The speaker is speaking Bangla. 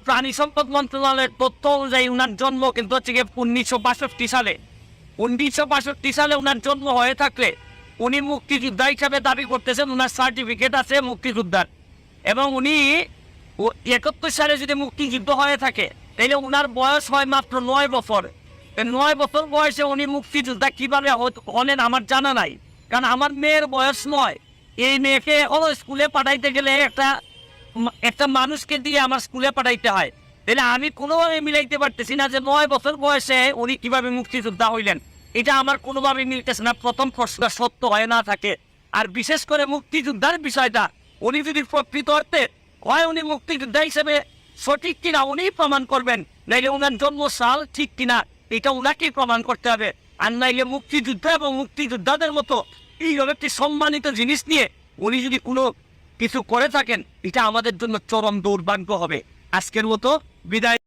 প্রাণী সম্পদ মন্ত্রণালয়ের তথ্য অনুযায়ী উনার জন্ম কিন্তু হচ্ছে 1962 সালে। 1962 সালে উনার জন্ম হয়ে থাকলে উনি মুক্তিযোদ্ধা হিসাবে দাবি করতেছেন, উনার সার্টিফিকেট আছে মুক্তিযোদ্ধার। এবং উনি 71 সালে যদি মুক্তিযুদ্ধ হয়ে থাকে তাহলে উনার বয়স হয় মাত্র 9 বছর। 9 বছর বয়সে উনি মুক্তিযোদ্ধা কিভাবে হলেন আমার জানা নাই, কারণ আমার মেয়ের বয়স 9। এই মেয়েকে স্কুলে পাঠাইতে গেলে একটা মানুষকে দিয়ে আমার স্কুলে পাঠাইতে হয়। তাহলে আমি কোনোভাবে মিলাইতে পারতেছি না যে 9 বছর বয়সে উনি কিভাবে মুক্তিযোদ্ধা হইলেন। এটা আমার কোনোভাবে মিলতেছে না, প্রথম প্রশ্নটা সত্য হয়ে না থাকে। আর বিশেষ করে মুক্তিযোদ্ধার বিষয়টা, উনি যদি প্রকৃত অর্থে হয় উনি মুক্তিযোদ্ধা হিসেবে সঠিক কিনা উনি প্রমাণ করবেন, নাইলে উনার জন্ম সাল ঠিক কিনা এটা উনাকেই প্রমাণ করতে হবে। আর নাইলে মুক্তিযোদ্ধা এবং মুক্তিযোদ্ধাদের মতো এইভাবে একটি সম্মানিত জিনিস নিয়ে উনি যদি কোনো কিছু করে থাকেন, এটা আমাদের জন্য চরম দুর্ভাগ্য হবে। আজকের মতো বিদায়।